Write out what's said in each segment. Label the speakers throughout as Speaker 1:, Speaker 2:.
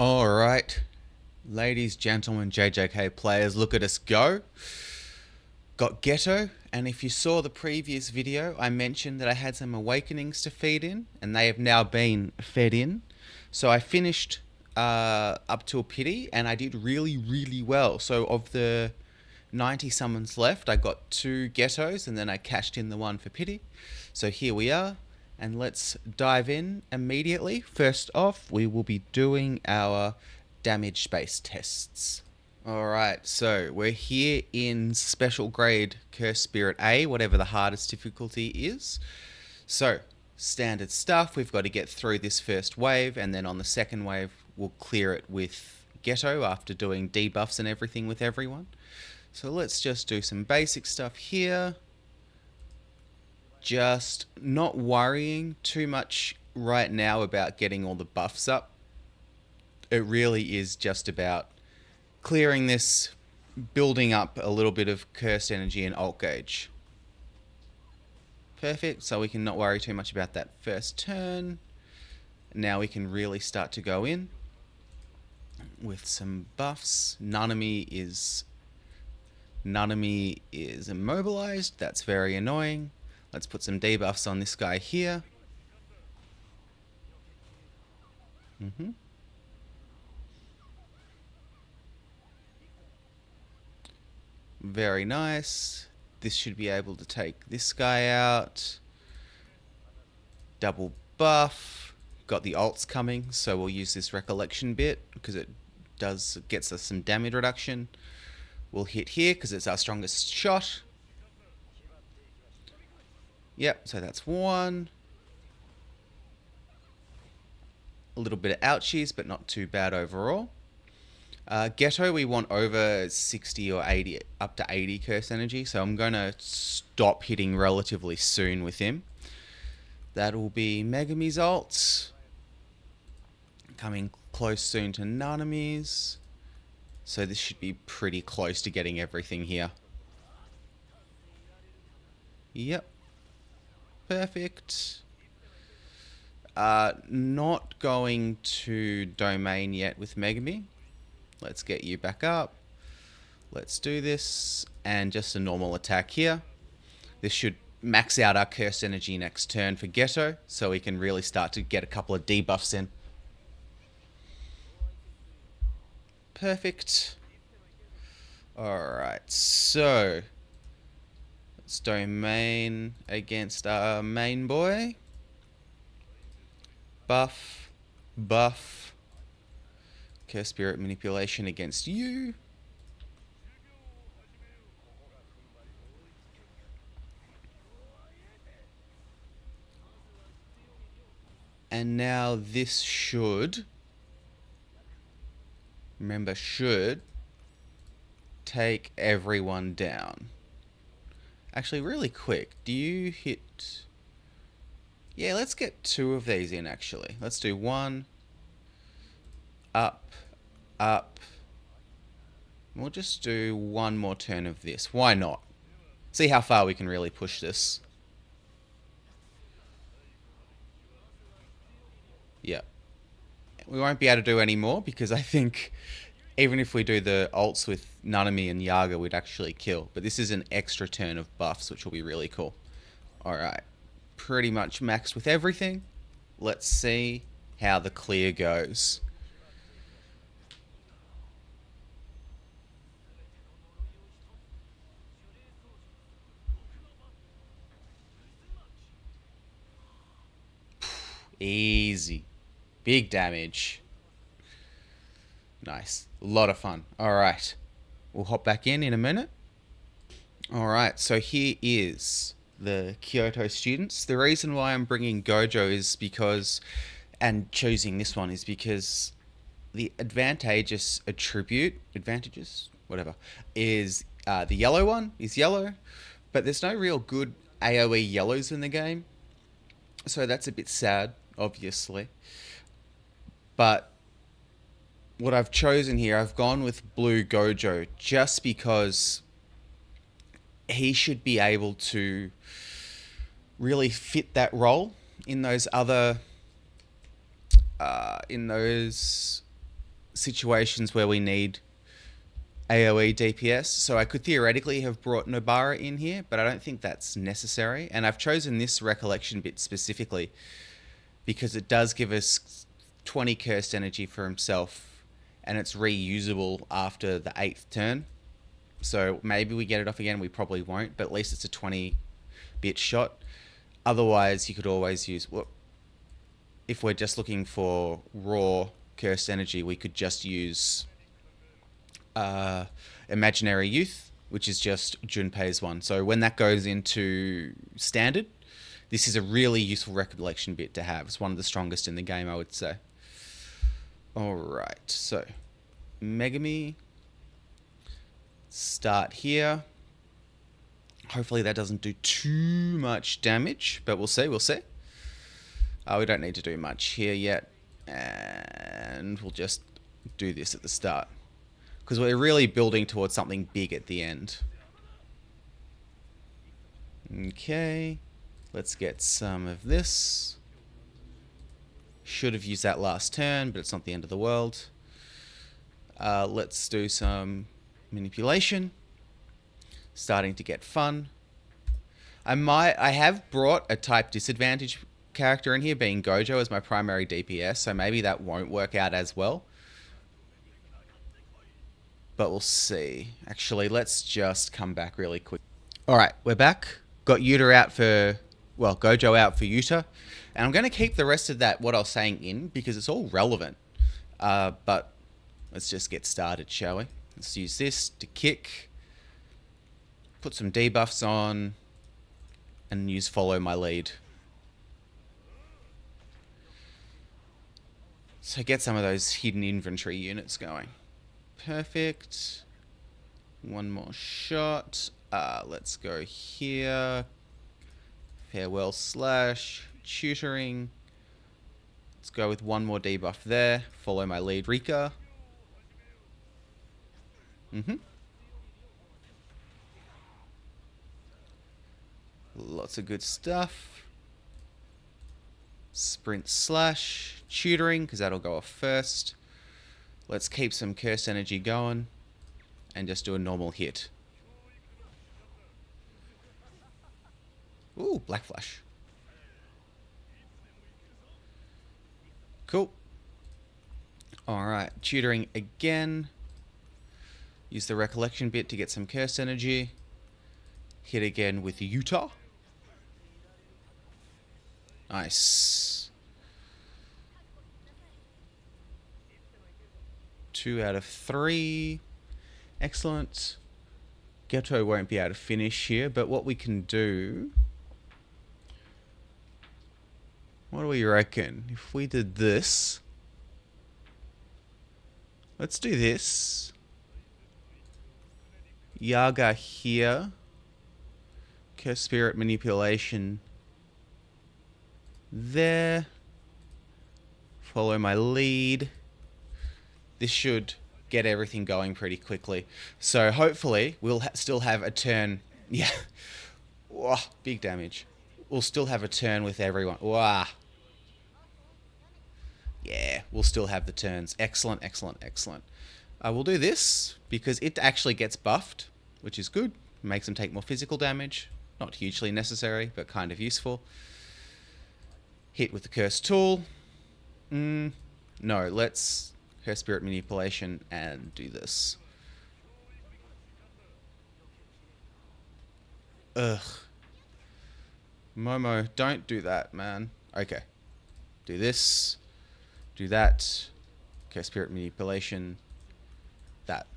Speaker 1: Alright, ladies, gentlemen, JJK players, look at us go. Got Geto, and if you saw the previous video, I mentioned that I had some awakenings to feed in, and they have now been fed in. So I finished up to a pity, and I did really, really well. So of the 90 summons left, I got 2 Getos, and then I cashed in the one for pity. So here we are, and let's dive in immediately. First off, we will be doing our damage space tests. Alright, so we're here in special grade Curse Spirit A, whatever the hardest difficulty is. So, standard stuff, we've got to get through this first wave, and then on the second wave, we'll clear it with Geto after doing debuffs and everything with everyone. So let's just do some basic stuff here. Just not worrying too much right now about getting all the buffs up. It really is just about clearing this, building up a little bit of cursed energy and alt gauge. Perfect, so we can not worry too much about that first turn. Now we can really start to go in with some buffs. Nanami is immobilized, that's very annoying. Let's put some debuffs on this guy here. Very nice. This should be able to take this guy out. Double buff. Got the ults coming, so we'll use this recollection bit because it gets us some damage reduction. We'll hit here because it's our strongest shot. Yep, so that's one. A little bit of ouchies, but not too bad overall. Geto, we want over 60 or 80, up to 80 curse energy, so I'm going to stop hitting relatively soon with him. That'll be Megami's ults. Coming close soon to Nanami's. So this should be pretty close to getting everything here. Yep. Perfect. Not going to domain yet with Megami. Let's get you back up. Let's do this. And just a normal attack here. This should max out our curse energy next turn for Geto, so we can really start to get a couple of debuffs in. Perfect. Alright, so let's domain against our main boy. Buff, buff. Curse Spirit Manipulation against you. And now this should, remember, should take everyone down. Actually, really quick, do you hit... Yeah, let's get 2 of these in, actually. Let's do 1, up, up. We'll just do 1 more turn of this. Why not? See how far we can really push this. Yeah. We won't be able to do any more because I think even if we do the ults with Nanami and Yaga, we'd actually kill. But this is an extra turn of buffs, which will be really cool. Alright. Pretty much maxed with everything. Let's see how the clear goes. Easy. Big damage. Nice. A lot of fun. Alright. We'll hop back in a minute. Alright, so here is the Kyoto students. The reason why I'm bringing Gojo is because, and choosing this one is because the advantageous attribute, whatever, is the yellow one is yellow, but there's no real good AoE yellows in the game. So that's a bit sad, obviously. But what I've chosen here, I've gone with Blue Gojo just because he should be able to really fit that role in those other situations where we need AoE DPS. So I could theoretically have brought Nobara in here, but I don't think that's necessary. And I've chosen this recollection bit specifically because it does give us 20 cursed energy for himself, and it's reusable after the 8th turn. So maybe we get it off again, we probably won't, but at least it's a 20 bit shot. Otherwise, you could always use, well, if we're just looking for raw cursed energy, we could just use Imaginary Youth, which is just Junpei's one. So when that goes into standard, this is a really useful recollection bit to have. It's one of the strongest in the game, I would say. Alright, so Megami. Start here. Hopefully that doesn't do too much damage, but we'll see, we'll see. We don't need to do much here yet. And we'll just do this at the start, because we're really building towards something big at the end. Okay, let's get some of this. Should have used that last turn, but it's not the end of the world. Let's do some manipulation. Starting to get fun. I have brought a type disadvantage character in here, being Gojo, as my primary DPS, so maybe that won't work out as well. But we'll see. Actually, let's just come back really quick. Alright, we're back. Got Yuta out for, well, Gojo out for Yuta. And I'm going to keep the rest of that, what I was saying, in, because it's all relevant. But let's just get started, shall we? Let's use this to kick. Put some debuffs on. And use follow my lead. So get some of those hidden inventory units going. Perfect. One more shot. Let's go here. Farewell slash. Tutoring. Let's go with one more debuff there. Follow my lead, Rika. Lots of good stuff. Sprint slash. Tutoring, because that'll go off first. Let's keep some curse energy going. And just do a normal hit. Ooh, Black Flash. Cool. Alright, tutoring again. Use the recollection bit to get some curse energy. Hit again with Utah. Nice. 2 out of 3. Excellent. Geto won't be able to finish here, but what we can do... What do we reckon? If we did this... Let's do this. Yaga here. Curse Spirit Manipulation there. Follow my lead. This should get everything going pretty quickly. So hopefully we'll still have a turn. Yeah. Whoa, big damage. We'll still have a turn with everyone. Wow. Yeah, we'll still have the turns. Excellent, excellent, excellent. We'll do this because it actually gets buffed, which is good. Makes them take more physical damage. Not hugely necessary, but kind of useful. Hit with the Curse Tool. No, let's Curse Spirit Manipulation and do this. Ugh. Momo, don't do that, man. Okay. Do this. Do that. Curse Spirit Manipulation. That.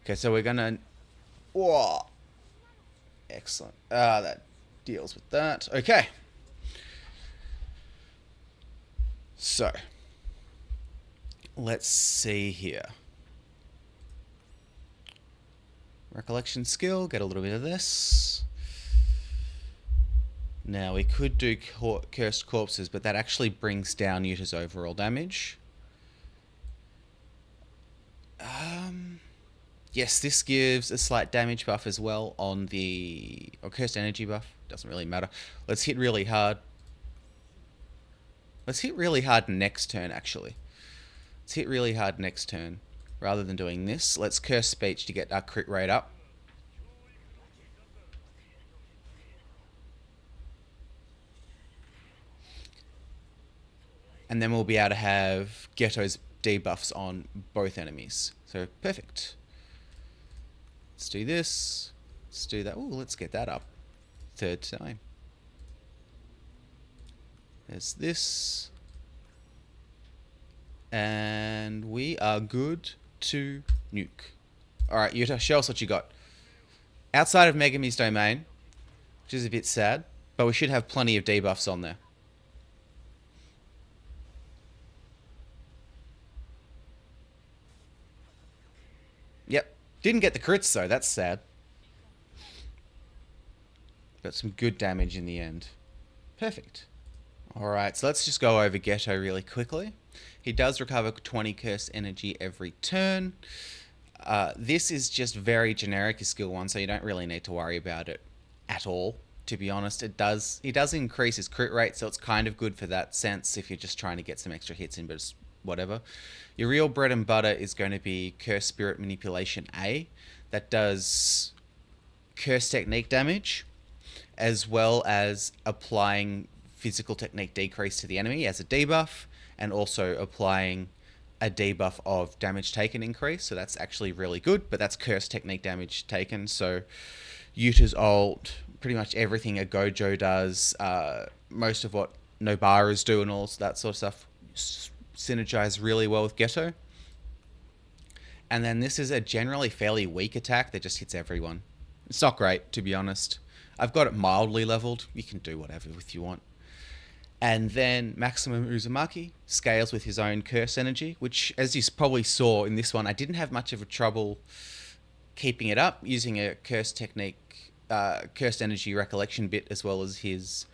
Speaker 1: Okay, so we're gonna... Whoa. Excellent. That deals with that. Okay. So, let's see here. Recollection skill, get a little bit of this. Now, we could do Cursed Corpses, but that actually brings down Yuta's overall damage. Yes, this gives a slight damage buff as well on the... Or Cursed Energy buff, doesn't really matter. Let's hit really hard. Let's hit really hard next turn, actually. Let's hit really hard next turn. Rather than doing this, let's curse speech to get our crit rate up. And then we'll be able to have Geto's debuffs on both enemies. So perfect. Let's do this. Let's do that. Ooh, let's get that up. Third time. There's this. And we are good to nuke. Alright, Yuta, show us what you got. Outside of Megumi's domain, which is a bit sad, but we should have plenty of debuffs on there. Yep. Didn't get the crits though, that's sad. Got some good damage in the end. Perfect. Alright, so let's just go over Geto really quickly. He does recover 20 curse energy every turn. This is just very generic as skill 1, so you don't really need to worry about it at all, to be honest. He does increase his crit rate, so it's kind of good for that sense if you're just trying to get some extra hits in, but it's whatever. Your real bread and butter is going to be Curse Spirit Manipulation A. That does Curse Technique damage, as well as applying Physical Technique Decrease to the enemy as a debuff, and also applying a debuff of damage taken increase. So that's actually really good, but that's Curse Technique damage taken. So Yuta's ult, pretty much everything a Gojo does, most of what Nobara's do and all that sort of stuff synergize really well with Geto. And then this is a generally fairly weak attack that just hits everyone. It's not great, to be honest. I've got it mildly leveled. You can do whatever if you want. And then Maximum Uzumaki scales with his own curse energy, which, as you probably saw in this one, I didn't have much of a trouble keeping it up using a curse technique, cursed energy recollection bit, as well as his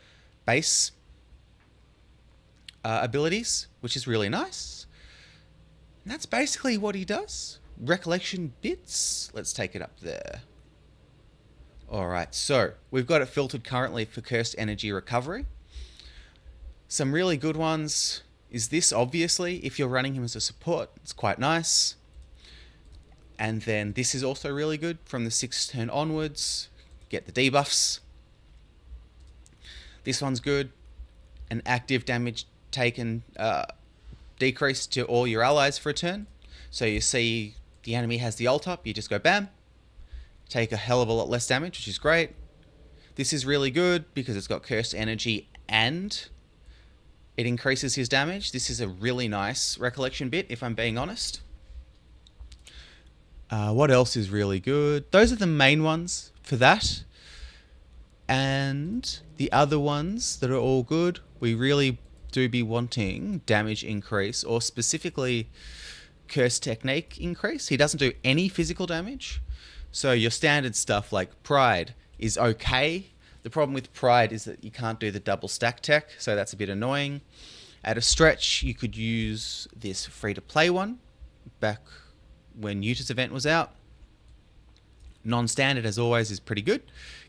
Speaker 1: base abilities, which is really nice. And that's basically what he does. Recollection bits. Let's take it up there. Alright, so we've got it filtered currently for cursed energy recovery. Some really good ones is this, obviously. If you're running him as a support, it's quite nice. And then this is also really good from the 6th turn onwards. Get the debuffs. This one's good. An active damage taken decrease to all your allies for a turn. So you see the enemy has the ult up, you just go bam. Take a hell of a lot less damage, which is great. This is really good because it's got cursed energy and it increases his damage. This is a really nice recollection bit, if I'm being honest. What else is really good? Those are the main ones for that. And the other ones that are all good, we really do be wanting damage increase, or specifically curse technique increase. He doesn't do any physical damage. So your standard stuff like Pride is okay. The problem with Pride is that you can't do the double stack tech, so that's a bit annoying. At a stretch, you could use this free-to-play one back when Yuta's event was out. Non-standard, as always, is pretty good.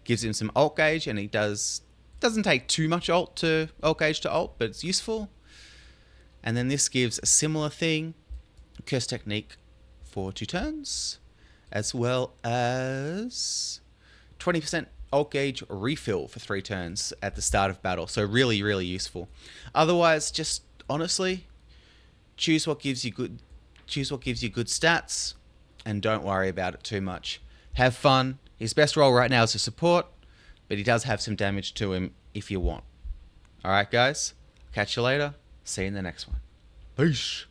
Speaker 1: Gives him some ult gauge, and he doesn't take too much ult gauge to ult, but it's useful. And then this gives a similar thing, curse technique for 2 turns, as well as 20% ult gauge refill for 3 turns at the start of battle. So really, really useful. Otherwise, just honestly, choose what gives you good stats, and don't worry about it too much. Have fun. His best role right now is a support, but he does have some damage to him if you want. Alright guys, catch you later. See you in the next one. Peace.